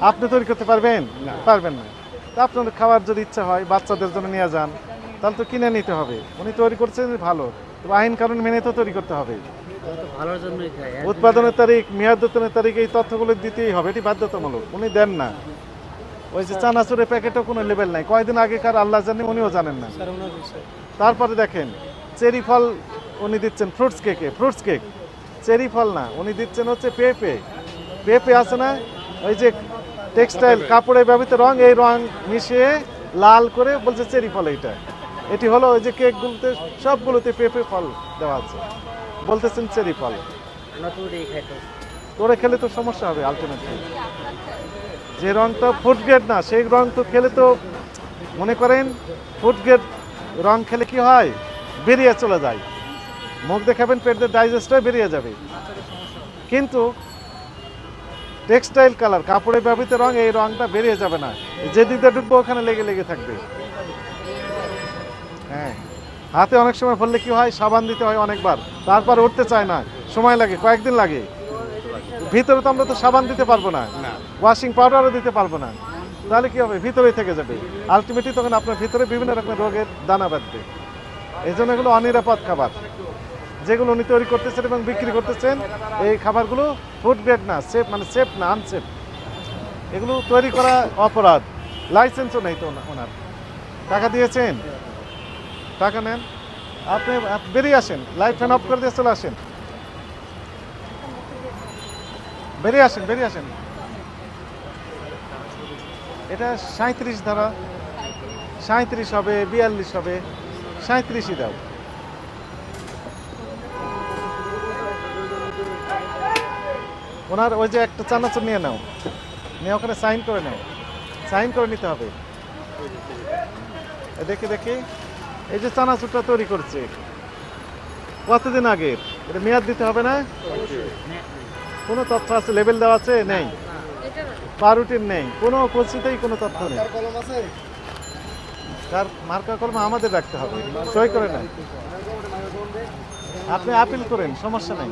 আপনি তৈরি করতে পারবেন? পারবেন না। তা আপনার খাওয়ার যদি ইচ্ছা হয় বাচ্চাদের জন্য নিয়ে যান, তাহলে তো কিনে নিতে হবে। উনি তৈরি করছেন ভালো, তবে আইন কানুন মেনে তো তৈরি করতে হবে। আমরা তো ভালোর জন্যই খাই। উৎপাদনের তারিখ, মেয়াদ উত্তোলনের তারিখ, এই তথ্যগুলো দিতেই হবে, এটি বাধ্যতামূলক। উনি দেন না। ওই যে চানাচুরের প্যাকেটও কোনো লেবেল নাই, কয়দিন আগেকার আল্লাহ জানে, উনিও জানেন না। তারপরে দেখেন চেরি ফল উনি দিচ্ছেন ফ্রুটস কেকে, ফ্রুটস কেক চেরি ফল না, উনি দিচ্ছেন হচ্ছে পেঁপে। পেঁপে আছে না, ওই যে টেক্সটাইল কাপড়ে ব্যবহৃত রং, এই রং মিশিয়ে লাল করে বলছে চেরি ফল। এইটা এটি হলো ওই যে কেকগুলোতে সবগুলোতে পেঁপে ফল দেওয়া আছে, বলতেছেন চেরি ফল। আমরা তো ওটাই খাই তো। তোরে খেলে তো সমস্যা হবে আলটিমেটলি। যে রংটা ফুড গ্রেড না, সেই রং তো খেলে তো মনে করেন ফুড গ্রেড রং খেলে কি হয়, বেরিয়ে চলে যায়, মুখ দেখাবেন পেট দিয়ে ডাইজেস্ট হয়ে বেরিয়ে যাবে। কিন্তু টেক্সটাইল কালার কাপড়ে ব্যবহৃত রং, এই রংটা বেরিয়ে যাবে না, যে দিকটা ঢুকবো ওখানে লেগে লেগে থাকবে। হ্যাঁ, হাতে অনেক সময় ফললে কি হয়, সাবান দিতে হয় অনেকবার, তারপর উঠতে চায় না, সময় লাগে, কয়েকদিন লাগে। ভিতরে তো আমরা তো সাবান দিতে পারবো না, ওয়াশিং পাউডারও দিতে পারবো না, তাহলে কি হবে, ভিতরেই থেকে যাবে। আলটিমেটলি তখন আপনার ভিতরে বিভিন্ন রকমের রোগের দানা বাঁধবে। এই জন্য এগুলো অনিরাপদ খাবার যেগুলো উনি তৈরি করতেছেন এবং বিক্রি করতেছেন। এই খাবারগুলো ফুড গ্রেড না, সেফ মানে সেফ না, আনসেফ। এগুলো তৈরি করা অপরাধ, লাইসেন্সও নেই তো ওনার। টাকা দিয়েছেন, টাকা নেন, আপনি বেরিয়ে আসেন, লাইট ফ্যান অফ করে দিয়ে চলে আসেন, বেরিয়ে আসেন, বেরিয়ে আসেন। এটা 37 ধারা, 37 হবে, 42 হবে, 37ই দাও। ওনার ওই যে একটা চানাচুর নিয়ে নাও, নিয়ে ওখানে সাইন করে নাও, সাইন করে নিতে হবে। দেখি দেখি, এই যে চানাচুরটা তৈরি করছে কতদিন আগে, এটা মেয়াদ দিতে হবে না? কোনো তথ্য আছে, লেবেল দেওয়া আছে? নেই। পাউরুটির নেই, কোনো কোচিতেই কোনো তথ্য নেই। তার মার্কা কলম আমাদের রাখতে হবে, সই করে নেন। আপনি আপিল করেন, সমস্যা নেই।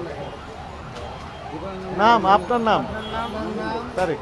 নাম, আপনার নাম, তারিখ।